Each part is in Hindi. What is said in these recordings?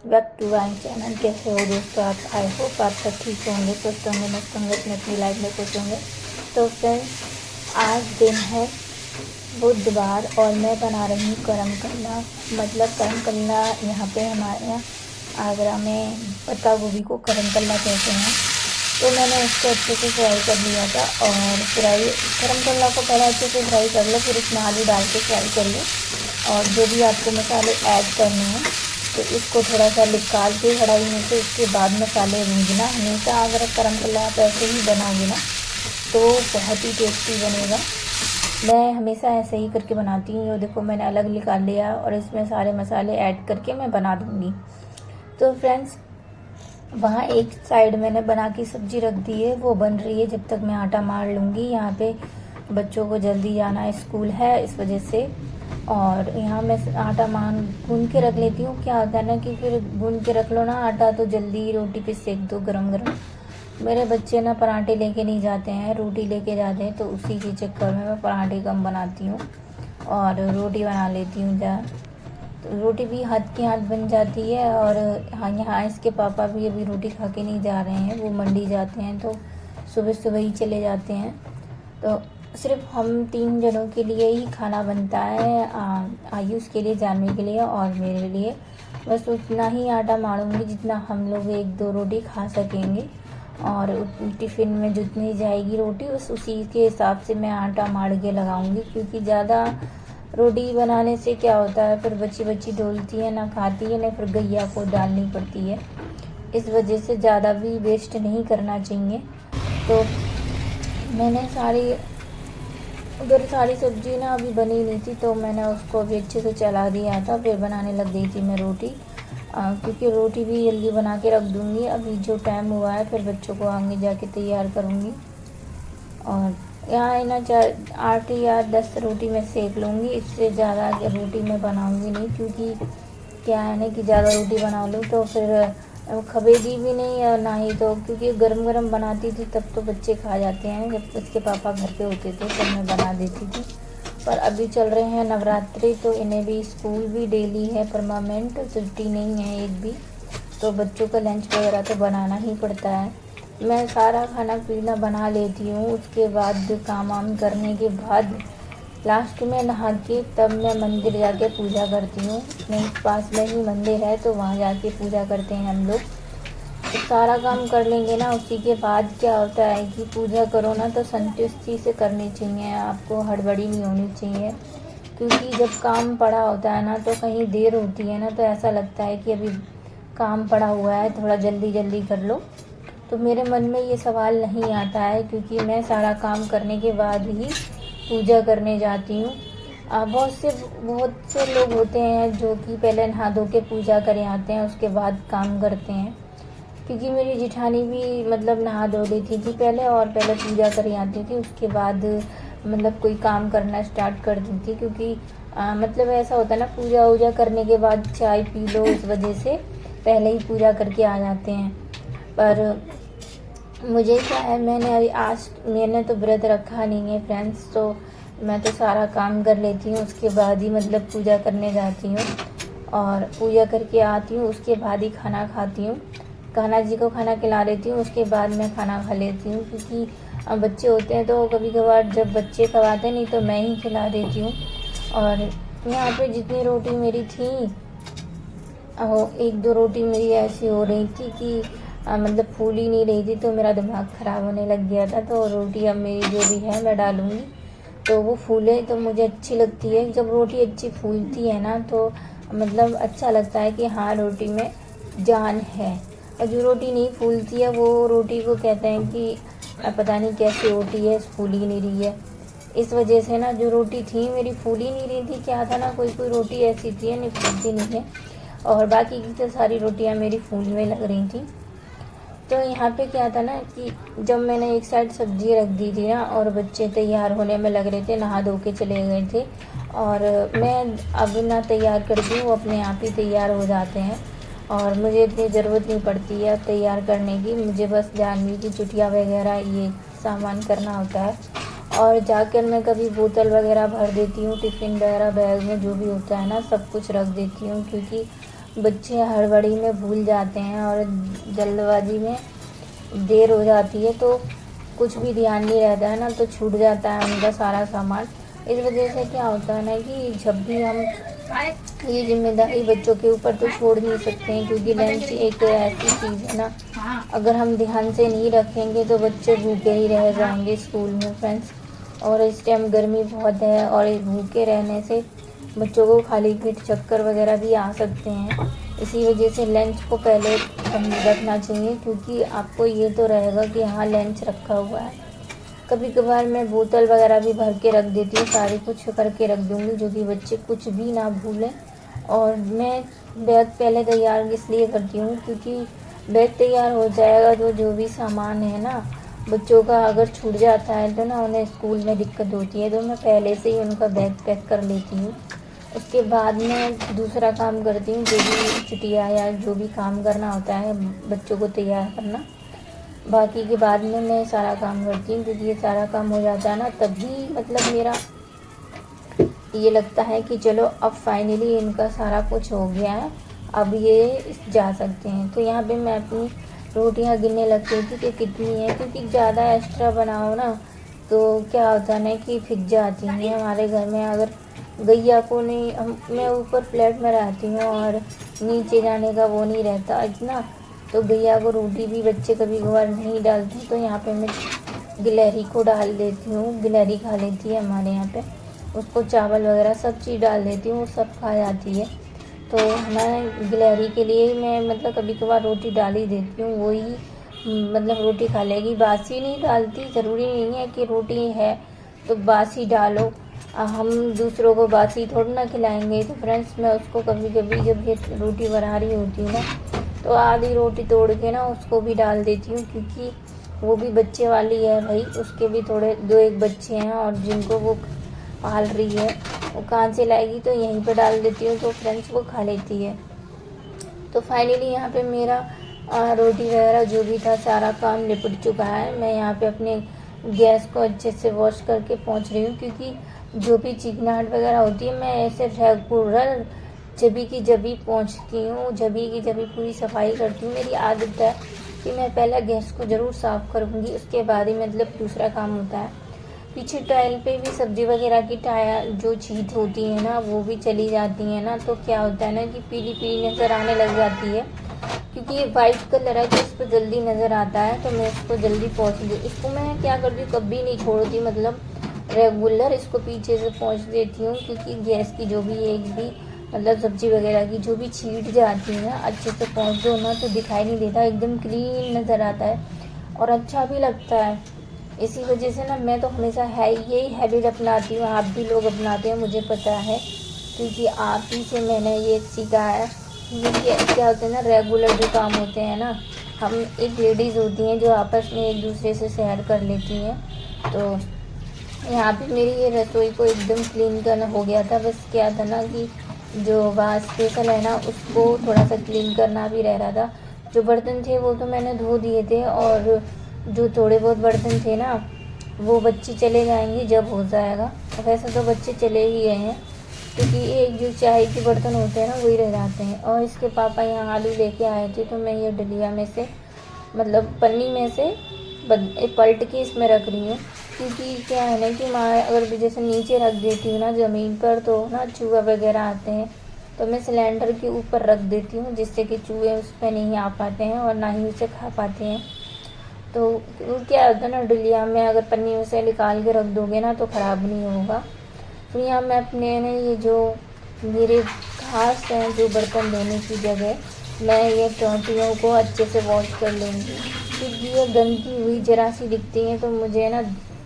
Back to my channel. कैसे हो दोस्तों आप? आई होप आप सब ठीक होंगे, स्वस्थ होंगे, मस्त होंगे, अपनी लाइफ में खुश होंगे। तो फ्रेंड्स, आज दिन है बुधवार और मैं बना रही हूँ करम कल्ला। मतलब करम कल्ला यहाँ पे हमारे यहाँ आगरा में पत्ता गोभी को करम कल्ला कहते हैं। तो मैंने उसको अच्छे से फ्राई कर लिया था और करम कल्ला को पहले अच्छे से फ्राई कर लो, फिर उसमें आलू डाल के फ्राई कर लो और जो भी आपको मसाले ऐड करने हैं तो इसको थोड़ा सा निकाल के कढ़ाई में से उसके बाद मसाले भूंजना। हमेशा अगर करम कल्ला आप ऐसे ही बनाओगे ना तो बहुत ही टेस्टी बनेगा। मैं हमेशा ऐसे ही करके बनाती हूँ। ये देखो मैंने अलग निकाल लिया और इसमें सारे मसाले ऐड करके मैं बना दूँगी। तो फ्रेंड्स, वहाँ एक साइड मैंने बना की सब्जी रख दी है, वो बन रही है। जब तक मैं आटा मार लूँगी। यहाँ पे बच्चों को जल्दी जाना स्कूल है इस वजह से। और यहाँ मैं आटा गूंद के रख लेती हूँ। क्या होता है ना कि फिर गूंद के रख लो ना आटा तो जल्दी रोटी पे सेक दो गरम गरम। मेरे बच्चे ना पराठे लेके नहीं जाते हैं, रोटी लेके जाते हैं, तो उसी के चक्कर में मैं पराठे कम बनाती हूँ और रोटी बना लेती हूँ तो रोटी भी हाथ की हाथ बन जाती है। और हाँ, यहाँ इसके पापा भी अभी रोटी खा के नहीं जा रहे हैं, वो मंडी जाते हैं तो सुबह सुबह ही चले जाते हैं। तो सिर्फ हम 3 जनों के लिए ही खाना बनता है, आयुष के लिए, जानवी के लिए और मेरे लिए। बस उतना ही आटा मारूंगी जितना हम लोग 1-2 रोटी खा सकेंगे। और टिफ़िन में जितनी जाएगी रोटी बस उसी के हिसाब से मैं आटा मार के लगाऊंगी, क्योंकि ज़्यादा रोटी बनाने से क्या होता है फिर बच्ची बच्ची डोलती है, ना खाती है, ना फिर गैया को डालनी पड़ती है। इस वजह से ज़्यादा भी वेस्ट नहीं करना चाहिए। तो मैंने सारी सब्जी ना अभी बनी नहीं थी तो मैंने उसको अभी अच्छे से चला दिया था, फिर बनाने लग गई थी मैं रोटी। क्योंकि रोटी भी जल्दी बना के रख दूँगी। अभी जो टाइम हुआ है फिर बच्चों को आगे जाके तैयार करूँगी। और यहाँ ना 8 या 10 रोटी मैं सेक लूँगी, इससे ज़्यादा रोटी मैं बनाऊँगी नहीं। क्योंकि क्या है ना कि ज़्यादा रोटी बना लूँ तो फिर खबेगी भी नहीं और ना ही तो, क्योंकि गरम गरम बनाती थी तब तो बच्चे खा जाते हैं। जब उसके पापा घर पे होते थे तब मैं बना देती थी। पर अभी चल रहे हैं नवरात्रि तो इन्हें भी स्कूल भी डेली है, परमानेंट छुट्टी नहीं है एक भी। तो बच्चों का लंच वगैरह तो बनाना ही पड़ता है। मैं सारा खाना पीना बना लेती हूँ, उसके बाद काम वाम करने के बाद लास्ट में नहा के तब मैं मंदिर जाके पूजा करती हूँ। मेरे पास में ही मंदिर है तो वहाँ जाके पूजा करते हैं हम लोग। तो सारा काम कर लेंगे ना, उसी के बाद क्या होता है कि पूजा करो ना तो संतुष्टि से करनी चाहिए, आपको हड़बड़ी नहीं होनी चाहिए। क्योंकि जब काम पड़ा होता है ना तो कहीं देर होती है ना तो ऐसा लगता है कि अभी काम पड़ा हुआ है, थोड़ा जल्दी जल्दी कर लो। तो मेरे मन में ये सवाल नहीं आता है, क्योंकि मैं सारा काम करने के बाद ही पूजा करने जाती हूँ। बहुत से लोग होते हैं जो कि पहले नहा धो के पूजा करे आते हैं, उसके बाद काम करते हैं। क्योंकि मेरी जिठानी भी मतलब नहा धो लेती थी पहले और पहले पूजा कर आती थी, उसके बाद मतलब कोई काम करना स्टार्ट कर दी थी। क्योंकि मतलब ऐसा होता है ना, पूजा वूजा करने के बाद चाय पी लो, इस वजह से पहले ही पूजा करके आ जाते हैं। पर मुझे क्या है, मैंने तो व्रत रखा नहीं है फ्रेंड्स, तो मैं तो सारा काम कर लेती हूँ, उसके बाद ही मतलब पूजा करने जाती हूँ। और पूजा करके आती हूँ उसके बाद ही खाना खाती हूँ। कान्हा जी को खाना खिला देती हूँ, उसके बाद मैं खाना खा लेती हूँ। क्योंकि बच्चे होते हैं तो कभी कभार जब बच्चे खवाते नहीं तो मैं ही खिला देती हूँ। और यहाँ पे जितनी रोटी मेरी थी, 1-2 रोटी मेरी ऐसी हो रही थी कि मतलब फूल ही नहीं रही थी, तो मेरा दिमाग ख़राब होने लग गया था। तो रोटी अब मेरी जो भी है मैं डालूँगी तो वो फूले तो मुझे अच्छी लगती है। जब रोटी अच्छी फूलती है ना तो मतलब अच्छा लगता है कि हाँ रोटी में जान है। और जो रोटी नहीं फूलती है वो रोटी को कहते हैं कि पता नहीं कैसी रोटी है, फूल ही नहीं रही है। इस वजह से ना जो रोटी थी मेरी फूल ही नहीं रही थी। क्या था ना, कोई कोई रोटी ऐसी थी नहीं फूलती नहीं है, और बाकी की तो सारी रोटियां मेरी फूलने लग रही थी। तो यहाँ पे क्या था ना कि जब मैंने एक साइड सब्जी रख दी थी ना और बच्चे तैयार होने में लग रहे थे, नहा धो के चले गए थे, और मैं अब ना तैयार करती हूँ, अपने आप ही तैयार हो जाते हैं और मुझे इतनी ज़रूरत नहीं पड़ती है तैयार करने की। मुझे बस जानवी की चुटिया वगैरह ये सामान करना होता है। और जाकर मैं कभी बोतल वगैरह भर देती हूँ, टिफ़िन वगैरह बैग में जो भी होता है ना सब कुछ रख देती हूँ। क्योंकि बच्चे हड़बड़ी में भूल जाते हैं और जल्दबाजी में देर हो जाती है तो कुछ भी ध्यान नहीं रहता है ना, तो छूट जाता है उनका सारा सामान। इस वजह से क्या होता है ना कि जब भी हम ये जिम्मेदारी बच्चों के ऊपर तो छोड़ नहीं सकते हैं, क्योंकि लंच एक ऐसी चीज़ है ना, अगर हम ध्यान से नहीं रखेंगे तो बच्चे भूखे ही रह जाएंगे स्कूल में फ्रेंड्स। और इस टाइम गर्मी बहुत है और इस भूखे रहने से बच्चों को खाली पेट चक्कर वगैरह भी आ सकते हैं। इसी वजह से लंच को पहले रखना चाहिए, क्योंकि आपको ये तो रहेगा कि हाँ लंच रखा हुआ है। कभी कभार मैं बोतल वगैरह भी भर के रख देती हूँ, सारी कुछ करके रख दूँगी जो कि बच्चे कुछ भी ना भूलें। और मैं बैग पहले तैयार इसलिए करती हूँ क्योंकि बैग तैयार हो जाएगा तो जो भी सामान है ना बच्चों का अगर छूट जाता है तो ना उन्हें स्कूल में दिक्कत होती है, तो मैं पहले से ही उनका बैग पैक कर लेती हूँ। उसके बाद मैं दूसरा काम करती हूँ, जो भी छुट्टियाँ या जो भी काम करना होता है बच्चों को तैयार करना, बाकी के बाद में मैं सारा काम करती हूँ, क्योंकि ये सारा काम हो जाता है ना तभी मतलब मेरा ये लगता है कि चलो अब फाइनली इनका सारा कुछ हो गया है, अब ये जा सकते हैं। तो यहाँ पे मैं अपनी रोटियाँ गिनने लगती थी कि कितनी है, क्योंकि ज़्यादा एक्स्ट्रा बनाओ ना तो क्या होता है ना कि फिक जाती हैं। हमारे घर में अगर गैया को नहीं मैं ऊपर फ्लैट में रहती हूँ और नीचे जाने का वो नहीं रहता इतना, तो गैया को रोटी भी बच्चे कभी कभार नहीं डालते, तो यहाँ पे मैं गिलहरी को डाल देती हूँ। गिलहरी खा लेती है हमारे यहाँ पे, उसको चावल वगैरह सब चीज़ डाल देती हूँ, सब खा जाती है। तो मैं गिलहरी के लिए ही मैं मतलब कभी कभार रोटी डाल ही देती हूँ, वही मतलब रोटी खा लेगी। बासी नहीं डालती, ज़रूरी नहीं है कि रोटी है तो बासी डालो, हम दूसरों को बासी थोड़ी ना खिलाएंगे। तो फ्रेंड्स मैं उसको कभी कभी जब ये रोटी बना रही होती हूँ ना तो आधी रोटी तोड़ के ना उसको भी डाल देती हूँ, क्योंकि वो भी बच्चे वाली है भाई, उसके भी थोड़े 2-1 बच्चे हैं और जिनको वो पाल रही है, वो कहाँ से लाएगी, तो यहीं पर डाल देती हूँ तो फ्रेंड्स वो खा लेती है। तो फाइनली यहाँ पे मेरा रोटी वगैरह जो भी था सारा काम निपट चुका है। मैं यहाँ पे अपने गैस को अच्छे से वॉश करके पहुँच रही हूँ, क्योंकि जो भी चिकनाहट वगैरह होती है मैं ऐसे रेगुलर जभी की जभी पहुँचती हूँ, जभी की जभी पूरी सफाई करती हूँ। मेरी आदत है कि मैं पहले गैस को ज़रूर साफ़ करूँगी, उसके बाद ही मतलब दूसरा काम होता है। पीछे टाइल पे भी सब्ज़ी वगैरह की जो छींट होती है ना वो भी चली जाती है ना, तो क्या होता है ना कि पीली पीली नज़र आने लग जाती है, क्योंकि ये वाइट कलर है तो इस पर जल्दी नज़र आता है, तो मैं इसको जल्दी पोंछ दी। इसको मैं क्या करती हूँ कभी नहीं छोड़ती, मतलब रेगुलर इसको पीछे से पोंछ देती हूँ, क्योंकि गैस की जो भी एक भी मतलब सब्ज़ी वगैरह की जो भी छींट जाती है ना अच्छे से पोंछ दो ना तो दिखाई नहीं देता, एकदम क्लीन नज़र आता है और अच्छा भी लगता है। इसी वजह से ना मैं तो हमेशा यही हैबिट अपनाती हूँ, आप भी लोग अपनाते हैं मुझे पता है, क्योंकि आप ही से मैंने ये सीखा है। क्योंकि क्या होता है ना रेगुलर जो काम होते हैं ना, हम एक लेडीज़ होती हैं जो आपस में एक दूसरे से शेयर कर लेती हैं। तो यहाँ पे मेरी ये रसोई को एकदम क्लीन करना हो गया था, बस क्या था ना कि जो वाश स्पेशल है ना उसको थोड़ा सा क्लीन करना भी रह रहा था। जो बर्तन थे वो तो मैंने धो दिए थे, और जो थोड़े बहुत बर्तन थे ना वो बच्चे चले जाएंगे जब हो जाएगा, वैसे तो बच्चे चले ही गए हैं, क्योंकि एक जो चाय के बर्तन होते हैं ना वही रह जाते हैं। और इसके पापा यहाँ आलू लेके आए थे, तो मैं ये डलिया में से मतलब पन्नी में से पलट के इसमें रख रही हूँ, क्योंकि क्या है ना कि मैं अगर जैसे नीचे रख देती हूँ ना ज़मीन पर तो ना चूहा वगैरह आते हैं, तो मैं सिलेंडर के ऊपर रख देती हूँ जिससे कि चूहे उस पर नहीं आ पाते हैं और ना ही उसे खा पाते हैं। तो क्या होता है ना डलिया में अगर पन्नी में से निकाल के रख दोगे ना तो ख़राब नहीं होगा। तो यहाँ मैं अपने ना ये जो मेरे खास हैं जो बर्तन धोने की जगह, मैं ये टोंटियों को अच्छे से वॉश कर लूँगी, क्योंकि ये गंदी हुई ज़रा सी दिखती हैं तो मुझे ना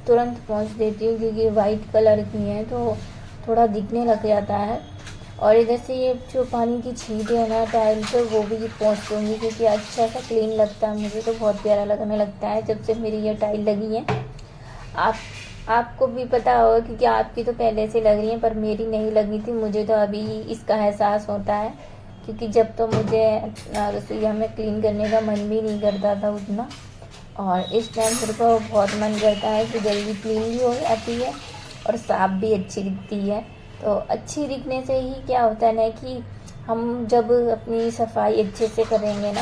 तुरंत पोंछ देती हूँ, क्योंकि वाइट कलर की हैं तो थोड़ा दिखने लग जाता है। और इधर से ये जो पानी की छींट है ना टाइल पर वो भी पोंछ दूँगी, क्योंकि अच्छा सा क्लीन लगता है, मुझे तो बहुत प्यारा लगने लगता है जब से मेरी ये टाइल लगी है। आपको भी पता होगा, क्योंकि आपकी तो पहले से लग रही है पर मेरी नहीं लगी थी, मुझे तो अभी इसका एहसास होता है, क्योंकि जब तो मुझे रसोईया में क्लीन करने का मन भी नहीं करता था उतना, और इस टाइम मेरे को बहुत मन करता है कि जल्दी क्लीन भी हो जाती है और साफ़ भी अच्छी दिखती है। तो अच्छी दिखने से ही क्या होता है ना कि हम जब अपनी सफाई अच्छे से करेंगे ना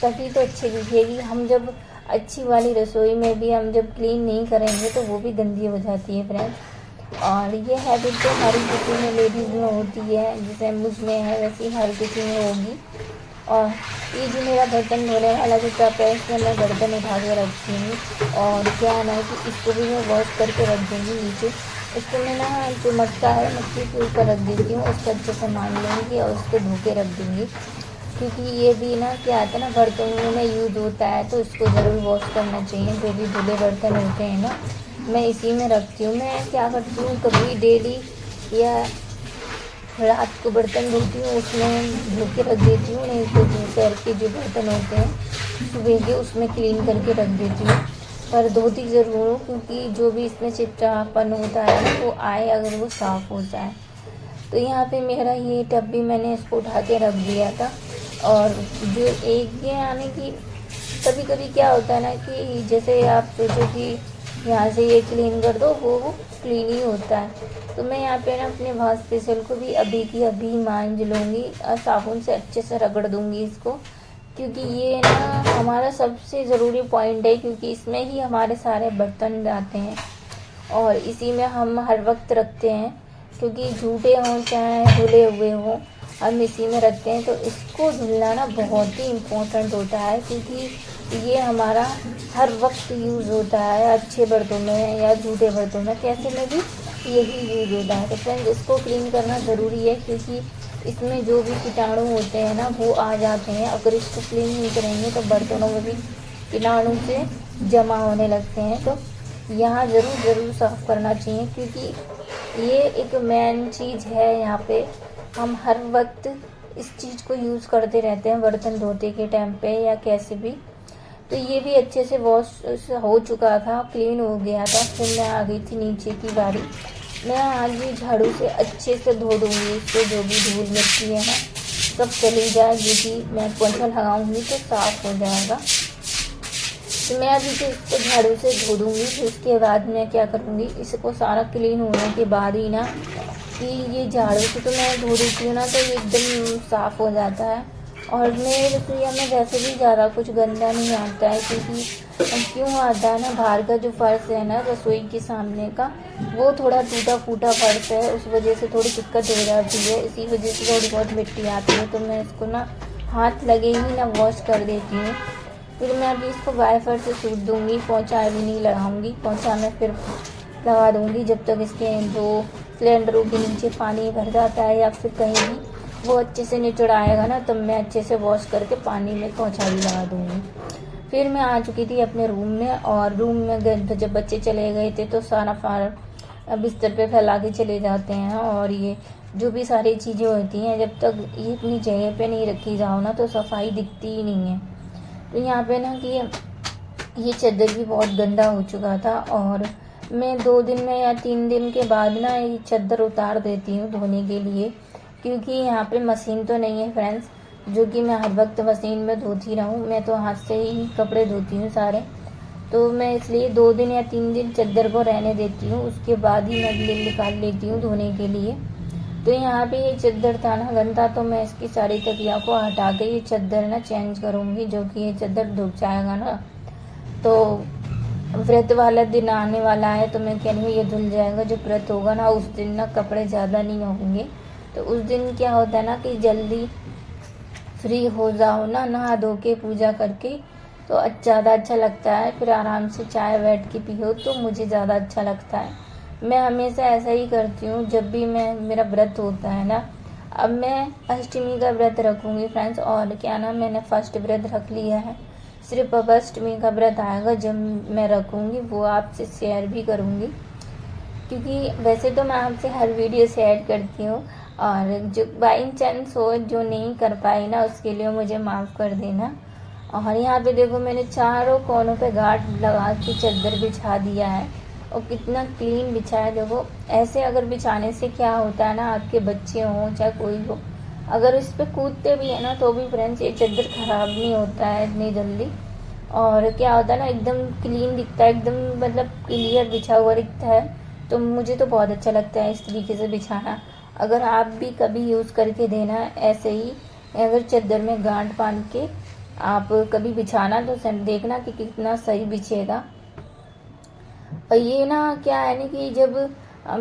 तभी तो अच्छी दिखेगी। हम जब अच्छी वाली रसोई में भी हम जब क्लीन नहीं करेंगे तो वो भी गंदी हो जाती है फ्रेंड्स। और ये हैबिट तो हर किसी में लेडीज़ में होती है, जैसे मुझ में है वैसी हर किसी में होगी। और ये जो मेरा बर्तन धोने वाला जो टब है इसमें मैं बर्तन उठा के रखती हूँ। और क्या है ना कि इसको भी मैं वॉश करके रख दूँगी नीचे। इसको मैं ना जो मटका है मटके के ऊपर रख देती हूँ, उसको अच्छे से मान लूँगी और उसको धो के रख दूँगी। क्योंकि ये भी ना क्या आता है ना बर्तनों में यूज़ होता है तो इसको ज़रूर वॉश करना चाहिए। जो भी धुले बर्तन होते हैं ना मैं इसी में रखती हूँ। मैं क्या करती हूँ कभी डेली या रात को बर्तन धोती हूँ उसमें धो के रख देती हूँ, नहीं तो दोपहर के जो बर्तन होते हैं सुबह के उसमें क्लीन करके रख देती हूँ। पर धोती ज़रूर हूँ क्योंकि जो भी इसमें चिपचिपापन होता है ना वो आए अगर वो साफ़ हो जाए। तो यहाँ पे मेरा ये टब भी मैंने इसको उठा के रख दिया था। और जो एक ये आने की कभी कभी क्या होता है ना कि जैसे आप सोचो कि यहाँ से ये क्लीन कर दो वो क्लीन ही होता है। तो मैं यहाँ पे ना अपने वॉश बेसिन को भी अभी की अभी मांज लूँगी और साबुन से अच्छे से रगड़ दूँगी इसको, क्योंकि ये ना हमारा सबसे ज़रूरी पॉइंट है, क्योंकि इसमें ही हमारे सारे बर्तन जाते हैं और इसी में हम हर वक्त रखते हैं। क्योंकि झूठे हों चाहे धुले हुए हों हम इसी में रखते हैं। तो इसको धुलना ना बहुत ही इम्पोर्टेंट होता है, क्योंकि ये हमारा हर वक्त यूज़ होता है, अच्छे बर्तनों में या झूठे बर्तनों में कैसे में भी यही यूज़ होता है। तो फ्रेंड्स इसको क्लीन करना ज़रूरी है, क्योंकि इसमें जो भी कीटाणु होते हैं ना वो आ जाते हैं। अगर इसको क्लीन नहीं करेंगे तो बर्तनों में भी कीटाणु से जमा होने लगते हैं। तो यहाँ ज़रूर साफ़ करना चाहिए, क्योंकि ये एक मेन चीज़ है। यहाँ पे हम हर वक्त इस चीज़ को यूज़ करते रहते हैं बर्तन धोते के टाइम पे या कैसे भी। तो ये भी अच्छे से वॉश हो चुका था, क्लीन हो गया था। फिर मैं आ गई थी नीचे की बारी। मैं आज भी झाड़ू से अच्छे से धो दूँगी इसको, जो भी धूल मिट्टी है ना सब चली जाए, जो कि मैं पोंछा लगाऊँगी तो साफ़ हो जाएगा। तो मैं अभी तो इसको झाड़ू से धो दूँगी। फिर उसके बाद मैं क्या करूँगी, इसको सारा क्लीन होने के बाद ही ना कि ये झाड़ू से तो मैं धो देती हूँ ना तो ये एकदम साफ़ हो जाता है। और मेरे रसोईया में वैसे भी ज़्यादा कुछ गंदा नहीं आता है, क्योंकि क्यों आता है ना बाहर का जो फर्श है ना रसोई के सामने का वो थोड़ा टूटा फूटा फर्श है, उस वजह से थोड़ी दिक्कत हो जाती है। इसी वजह से थोड़ी बहुत मिट्टी आती है, तो मैं इसको ना हाथ लगे ही ना वॉश कर देती हूँ। फिर मैं अभी इसको वाइपर से सूख दूँगी, पोंछा भी नहीं लगाऊँगी। पोंछा मैं फिर लगा दूँगी जब तक इसके जो सिलेंडरों के नीचे पानी भर जाता है या फिर कहीं भी वो अच्छे से निचड़ आएगा ना, तब मैं अच्छे से वॉश करके पानी में पोंछा भी लगा दूँगी। फिर मैं आ चुकी थी अपने रूम में, और रूम में गए तो जब बच्चे चले गए थे तो सारा बिस्तर पे फैला के चले जाते हैं। और ये जो भी सारी चीज़ें होती हैं जब तक ये अपनी जगह पे नहीं रखी जाओ ना तो सफाई दिखती ही नहीं है। तो यहाँ पे ना कि ये चादर भी बहुत गंदा हो चुका था, और मैं 2 दिन में या 3 दिन के बाद ना ये चादर उतार देती हूँ धोने के लिए, क्योंकि यहाँ पे मशीन तो नहीं है फ्रेंड्स जो कि मैं हर वक्त मशीन में धोती रहूँ। मैं तो हाथ से ही कपड़े धोती हूँ सारे। तो मैं इसलिए 2 दिन या 3 दिन चादर को रहने देती हूँ, उसके बाद ही मैं निकाल लेती हूँ धोने के लिए। तो यहाँ पे ये चादर था ना गंदा, तो मैं इसकी सारी तकिया को हटा के ये चादर ना चेंज करूँगी, जो कि ये चादर धुल जाएगा ना तो व्रत वाला दिन आने वाला है। तो मैं कह रही हूँ ये धुल जाएगा, जब व्रत होगा ना उस दिन ना कपड़े ज़्यादा नहीं होंगे। तो उस दिन क्या होता है ना कि जल्दी फ्री हो जाओ ना नहा धो के पूजा करके, तो ज़्यादा अच्छा लगता है। फिर आराम से चाय बैठ के पियो तो मुझे ज़्यादा अच्छा लगता है। मैं हमेशा ऐसा ही करती हूँ जब भी मेरा व्रत होता है ना। अब मैं अष्टमी का व्रत रखूँगी फ्रेंड्स, और क्या ना मैंने फर्स्ट व्रत रख लिया है। सिर्फ अब अष्टमी का व्रत आएगा जब मैं रखूँगी, वो आपसे शेयर भी करूँगी, क्योंकि वैसे तो मैं आपसे हर वीडियो शेयर करती हूँ। और जो बाई चांस हो जो नहीं कर पाई ना उसके लिए मुझे माफ़ कर देना। और यहाँ पे देखो मैंने चारों कोनों पे गार्ड लगा के चादर बिछा दिया है, और कितना क्लीन बिछा है। देखो ऐसे अगर बिछाने से क्या होता है ना, आपके बच्चे हों चाहे कोई हो, अगर इस पर कूदते भी है ना तो भी फ्रेंड्स ये चादर ख़राब नहीं होता है इतनी जल्दी। और क्या होता है ना एकदम क्लीन दिखता है, एकदम मतलब क्लियर बिछा हुआ दिखता है। तो मुझे तो बहुत अच्छा लगता है इस तरीके से बिछाना। अगर आप भी कभी यूज़ करके देना ऐसे ही, अगर चादर में गांठ बांध के आप कभी बिछाना तो देखना कि कितना सही बिछेगा। और ये ना क्या है ना कि जब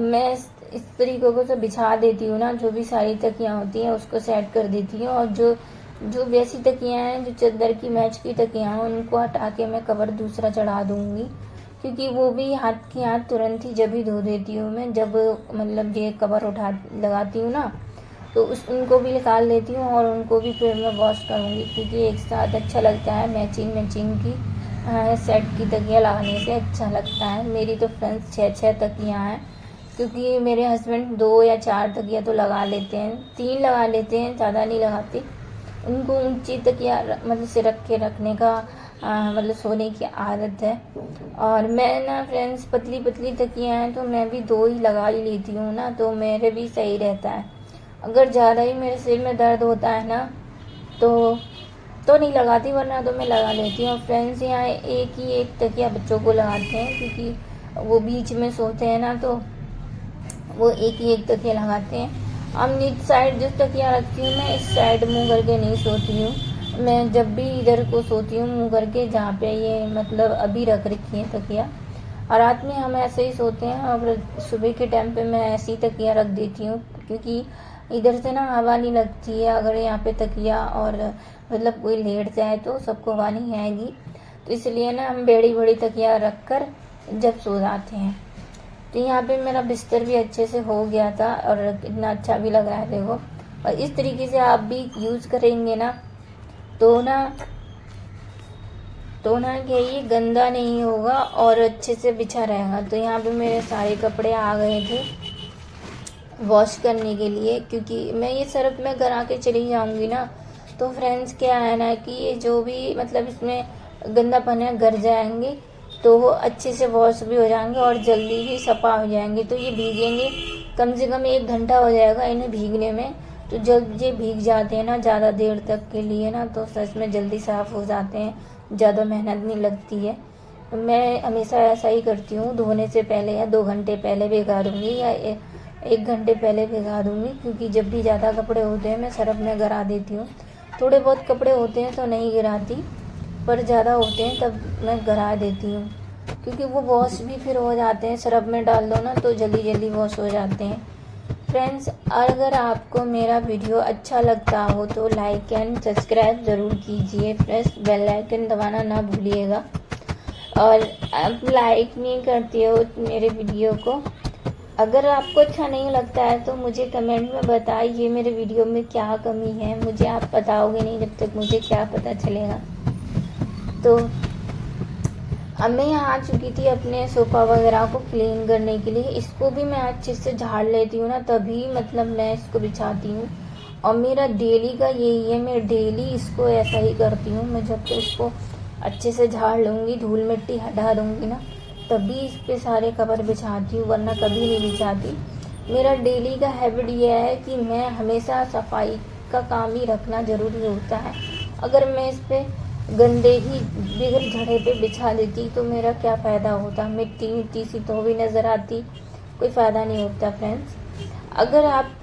मैं इस तरीके से बिछा देती हूँ ना, जो भी सारी तकियाँ होती हैं उसको सेट कर देती हूँ, और जो जो वैसी तकियाँ हैं जो चादर की मैच की तकियाँ हैं उनको हटा के मैं कवर दूसरा चढ़ा दूँगी, क्योंकि वो भी हाथ की हाथ तुरंत ही जब ही धो देती हूँ मैं, जब मतलब ये कवर उठा लगाती हूँ ना तो उनको भी निकाल लेती हूँ और उनको भी फिर मैं वॉश करूँगी, क्योंकि एक साथ अच्छा लगता है मैचिंग की सेट की तकियाँ लगाने से अच्छा लगता है। मेरी तो फ्रेंड्स 6 तकियाँ हैं, क्योंकि मेरे हस्बैंड 2 या 4 तकिया तो लगा लेते हैं, 3 लगा लेते हैं, ज़्यादा नहीं लगाते। उनको ऊंची तकिया मतलब सिर रख के रखने का मतलब सोने की आदत है। और मैं ना फ्रेंड्स पतली पतली तकियाँ हैं तो मैं भी 2 ही लगा ही लेती हूँ ना, तो मेरे भी सही रहता है। अगर ज़्यादा ही मेरे सिर में दर्द होता है ना तो नहीं लगाती, वरना तो मैं लगा लेती हूँ। फ्रेंड्स यहाँ एक तकिया बच्चों को लगाते हैं, क्योंकि वो बीच में सोते हैं ना, तो वो एक तकिया लगाते हैं। अब इस साइड जो तकिया रखती हूँ मैं, इस साइड मुंह करके नहीं सोती हूँ मैं, जब भी इधर को सोती हूँ मुंह करके, जहाँ पे ये मतलब अभी रख रखी है तकिया। और रात में हम ऐसे ही सोते हैं, और सुबह के टाइम पे मैं ऐसी तकिया रख देती हूँ, क्योंकि इधर से ना हवा नहीं लगती है। अगर यहाँ पे तकिया और मतलब कोई लेट जाए तो सबको हवा नहीं आएगी, तो इसलिए ना हम बड़ी तकिया रख कर जब सो जाते हैं। तो यहाँ पे मेरा बिस्तर भी अच्छे से हो गया था और इतना अच्छा भी लग रहा है देखो। और इस तरीके से आप भी यूज़ करेंगे ना तो ना क्या ये गंदा नहीं होगा और अच्छे से बिछा रहेगा। तो यहाँ पे मेरे सारे कपड़े आ गए थे वॉश करने के लिए, क्योंकि मैं ये सर्फ में घर आके चली जाऊंगी ना, तो फ्रेंड्स क्या है ना कि ये जो भी मतलब इसमें गंदापन है घर जाएंगे तो वो अच्छे से वॉश भी हो जाएंगे और जल्दी ही सफा हो जाएंगे। तो ये भीगेंगे कम से कम 1 घंटा हो जाएगा इन्हें भीगने में। तो जब ये भीग जाते हैं ना ज़्यादा देर तक के लिए ना, तो सच में जल्दी साफ़ हो जाते हैं, ज़्यादा मेहनत नहीं लगती है। मैं हमेशा ऐसा ही करती हूँ, धोने से पहले या 2 घंटे पहले भिगा दूँगी या 1 घंटे पहले भिगा दूँगी, क्योंकि जब भी ज़्यादा कपड़े होते हैं मैं सर्फ में गिरा देती हूँ। थोड़े बहुत कपड़े होते हैं तो नहीं गिराती, पर ज़्यादा होते हैं तब मैं गिरा देती हूँ, क्योंकि वो वॉश भी फिर हो जाते हैं, सर्फ में डाल दो ना तो जल्दी वॉश हो जाते हैं। फ्रेंड्स अगर आपको मेरा वीडियो अच्छा लगता हो तो लाइक एंड सब्सक्राइब ज़रूर कीजिए, प्लस बेल आइकन दबाना ना भूलिएगा। और आप लाइक नहीं करते हो मेरे वीडियो को, अगर आपको अच्छा नहीं लगता है तो मुझे कमेंट में बताइए मेरे वीडियो में क्या कमी है। मुझे आप बताओगे नहीं जब तक मुझे क्या पता चलेगा। तो अब मैं यहाँ आ चुकी थी अपने सोफ़ा वगैरह को क्लीन करने के लिए। इसको भी मैं अच्छे से झाड़ लेती हूँ ना, तभी मतलब मैं इसको बिछाती हूँ। और मेरा डेली का यही है, मैं डेली इसको ऐसा ही करती हूँ। मैं जब तक इसको अच्छे से झाड़ लूँगी, धूल मिट्टी हटा दूँगी ना, तभी इस पे सारे कवर बिछाती हूँ, वरना कभी नहीं बिछाती। मेरा डेली का हैबिट यह है कि मैं हमेशा सफाई का काम ही रखना ज़रूरी होता है। अगर मैं इस पे गंदे ही बिगड़ झड़े पे बिछा देती तो मेरा क्या फ़ायदा होता, मिट्टी सी तो भी नज़र आती, कोई फ़ायदा नहीं होता। फ्रेंड्स अगर आप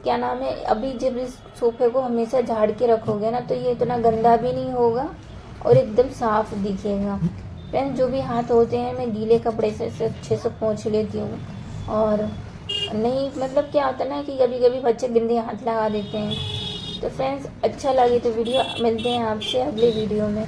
क्या नाम है अभी जब इस सोफ़े को हमेशा झाड़ के रखोगे ना, तो ये इतना गंदा भी नहीं होगा और एकदम साफ दिखेगा। फ्रेंड्स जो भी हाथ होते हैं मैं गीले कपड़े से अच्छे से पोंछ लेती हूँ। और नहीं मतलब क्या होता है ना कि कभी कभी बच्चे गंदे हाथ लगा देते हैं। तो फ्रेंड्स अच्छा लगे तो वीडियो मिलते हैं आपसे अगले वीडियो में।